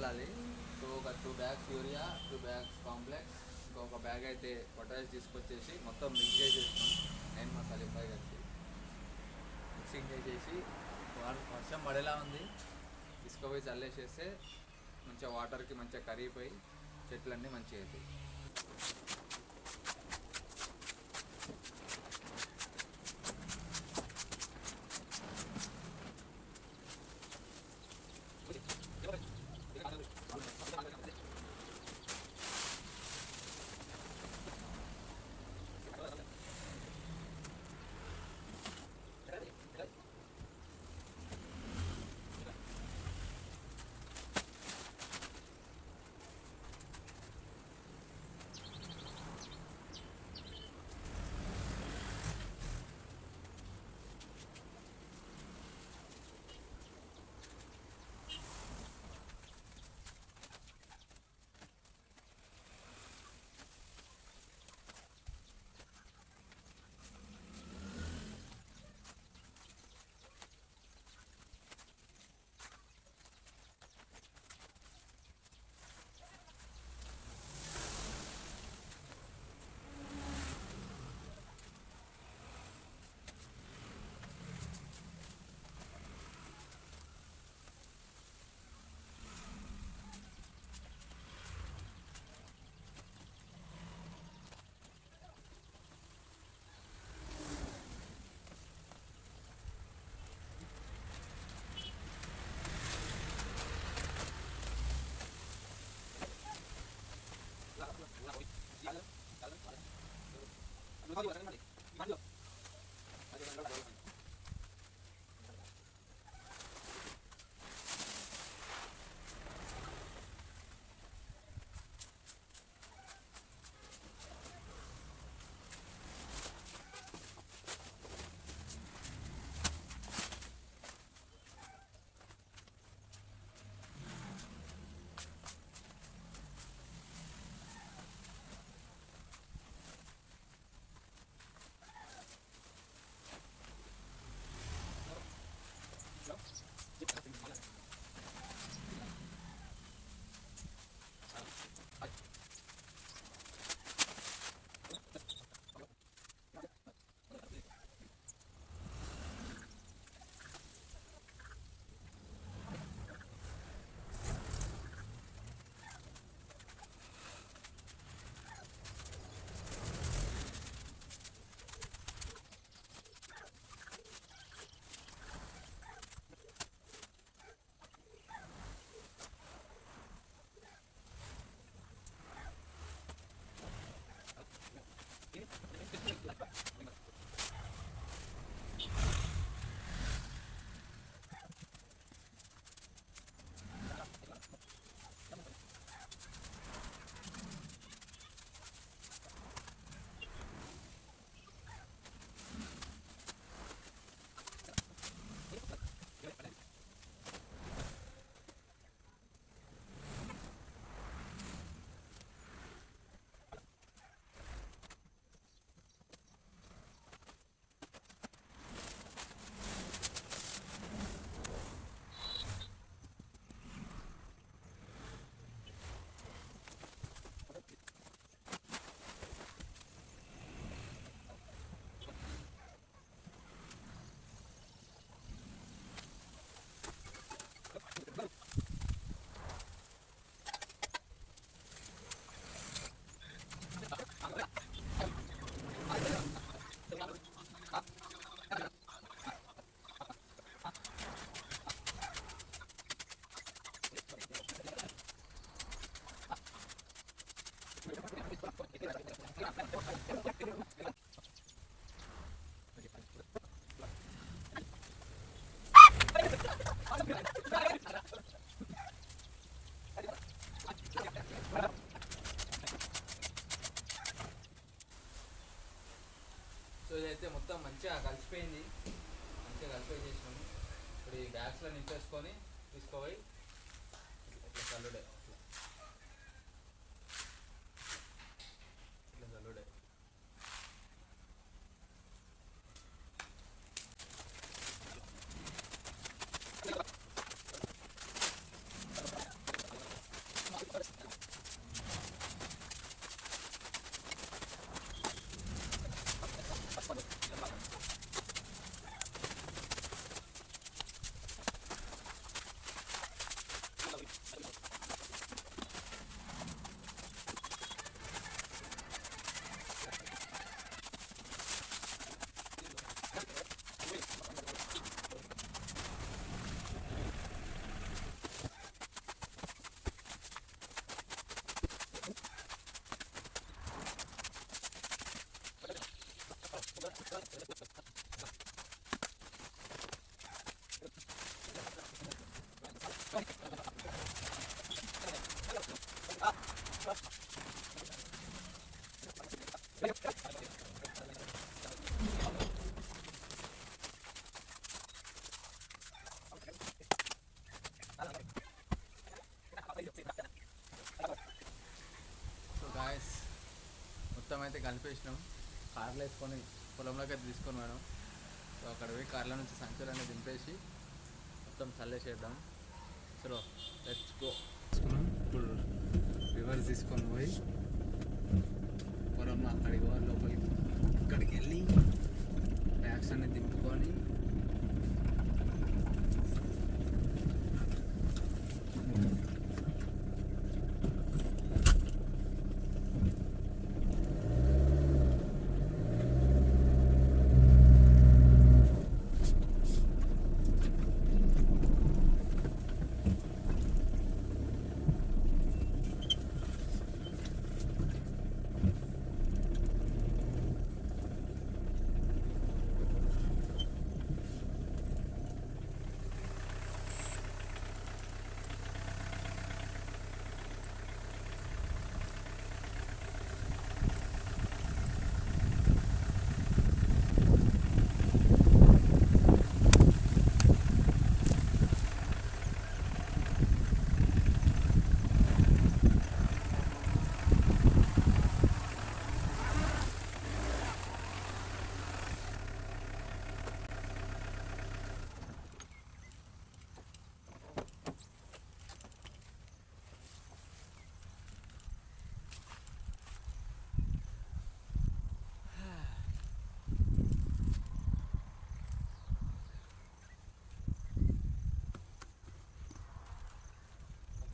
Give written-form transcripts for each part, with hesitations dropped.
చల్లాలి. సో ఒక 2 bags urea, 2 bags complex, ఇంకొక బ్యాగ్ అయితే పొటాష్ తీసుకొచ్చేసి మొత్తం మిక్స్ చేసేసినాం. 9 మసాలా పై కలిపి మిక్సింగ్ చేసేసి వర్షం పడేలా ఉంది, తీసుకుపోయి చల్లేసేస్తే మంచిగా వాటర్కి మంచిగా కరిగిపోయి చెట్లన్నీ మంచిగా అవుతాయి. సో ఇదైతే మొత్తం మంచిగా కలిసిపోయింది, మంచిగా కలిసిపోయి చేసినాము. ఇప్పుడు ఈ బ్యాగ్స్లో నింపేసుకొని తీసుకోపోయి ఇట్లా చల్లుడే, ఇట్లా చల్లుడే. అయితే కలిపేసినాం. కార్లో వేసుకొని పొలంలోకి అయితే తీసుకొని పోయినాం. సో అక్కడ పోయి కార్లో నుంచి సంచులన్నీ దింపేసి మొత్తం చల్లేసేద్దాం. చలో లెట్స్ గో. ఇప్పుడు రివర్స్ తీసుకొని పోయి పొలంలో అక్కడికి పోవాలి, లోపలికి అక్కడికి వెళ్ళి బ్యాగ్స్ అన్ని దింపుకొని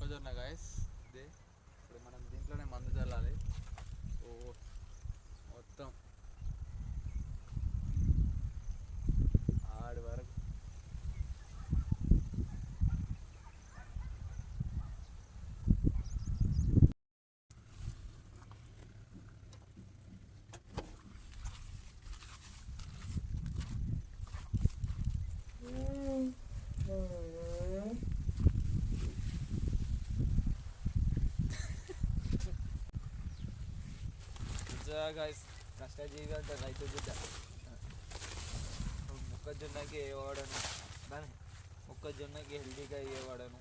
మొక్కజొన్న గాయస్. ఇదే ఇప్పుడు మనం దీంట్లోనే మందు చల్లాలి. ఓ మొత్తం ఆడి వరకు గాయస్. కష్టజీవి అంటే రైతు బిడ్డ. మొక్కజొన్నకి ఏ వాడను, దాని మొక్కజొన్నకి హెల్తీగా ఏ వాడను.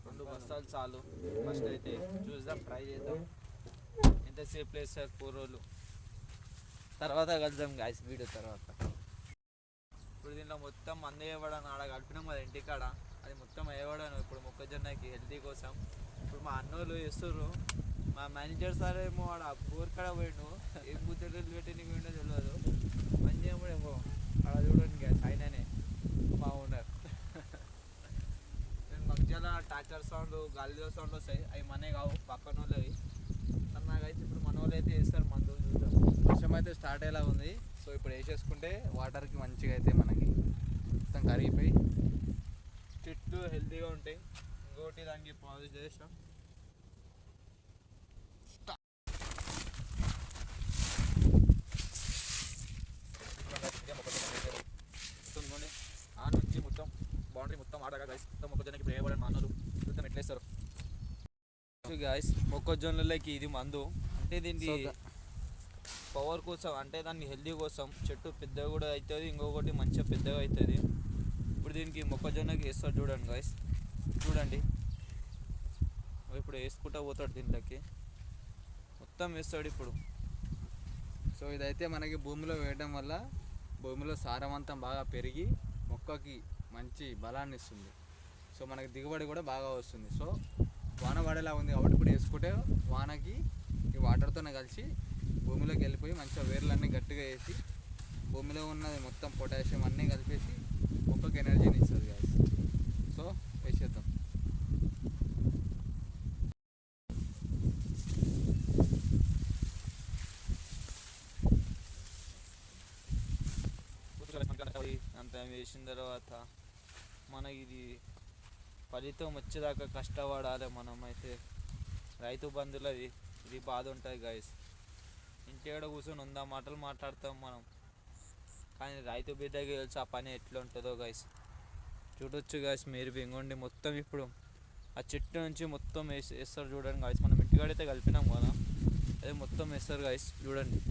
రెండు బస్తాలు చాలు. ఫస్ట్ అయితే చూద్దాం, ట్రై చేద్దాం ఎంతసేపు వేస్తారు కూరలు, తర్వాత కలుద్దాం గాయస్ వీడియో తర్వాత. ఇప్పుడు దీంట్లో మొత్తం మందు వేయబడను ఆడ కలిపినాం కదా ఇంటికాడ, అది మొత్తం వేయబడను ఇప్పుడు మొక్కజొన్నకి హెల్తీ కోసం. ఇప్పుడు మా అన్నోళ్ళు వేస్తుర్రు. మా మేనేజర్ సార్ ఏమో ఆడ బోర్ కాడ పోయిండు, ఏం గుర్తులు పెట్టి నీకు పోయిండో తెలియదు. మంచి ఏమో ఆడ చూడండి గ్యాస్ ఆయననే మా ఓనర్. నేను మధ్యలో టార్చర్ సౌండ్, గాలిలో సౌండ్ వస్తాయి, అవి మనే కావు పక్కన వాళ్ళవి. నాకైతే ఇప్పుడు మన వాళ్ళు అయితే వేస్తారు మందు. చూద్దాం. వర్షం అయితే స్టార్ట్ అయ్యేలా ఉంది. సో ఇప్పుడు వేసేసుకుంటే వాటర్కి మంచిగా అయితే మనకి మొత్తం కరిగిపోయి చెట్లు హెల్తీగా ఉంటాయి. ఇంకోటి దానికి పాజ్ చేసాం. ఆ నుంచి మొత్తం బౌండరీ మొత్తం ఆడగా గైస్. మొత్తం మొక్కజొన్నకి వేయబడిన మందులు మొత్తం ఎట్లేస్తారు గాయస్. మొక్కజొన్నలకి ఇది మందు అంటే దీనికి పవర్ కోసం, అంటే దాన్ని హెల్తీ కోసం. చెట్టు పెద్దగా కూడా అవుతుంది, ఇంకొకటి మంచిగా పెద్దగా అవుతుంది. ఇప్పుడు దీనికి మొక్కజొన్నకి వేస్తాడు చూడండి గాయస్, చూడండి. ఇప్పుడు వేసుకుంటా పోతాడు దీంట్లోకి, మొత్తం వేస్తాడు ఇప్పుడు. సో ఇదైతే మనకి భూమిలో వేయడం వల్ల భూమిలో సారవంతం బాగా పెరిగి మొక్కకి మంచి బలాన్ని ఇస్తుంది. సో మనకి దిగుబడి కూడా బాగా వస్తుంది. సో వాన పడేలా ఉంది కాబట్టి ఇప్పుడు వేసుకుంటే వానకి ఈ వాటర్తోనే కలిసి భూమిలోకి వెళ్ళిపోయి మంచిగా వేర్లన్నీ గట్టిగా వేసి భూమిలో ఉన్నది మొత్తం పొటాషియం అన్నీ కలిపేసి మొక్కకి ఎనర్జీని ఇస్తుంది గాయస్. సో వేసేద్దాం. అంత వేసిన తర్వాత మనకి ఇది ఫలితం వచ్చేదాకా కష్టపడాలి. మనం అయితే రైతు బంధువులది ఇది బాధ ఉంటుంది గాయస్. ఇంటికాడ కూర్చొని 100 మాటలు మాట్లాడతాం మనం, కానీ రైతు బిడ్డకి తెలుసు ఆ పని ఎట్లా ఉంటుందో గాయస్. చూడొచ్చు గాయస్ మీరు ఇంకోండి. మొత్తం ఇప్పుడు ఆ చెట్టు నుంచి మొత్తం వేస్తారు చూడండి గాయస్. మనం ఇంటికాడైతే కలిపినాం కదా, అదే మొత్తం వేస్తారు గాయస్ చూడండి.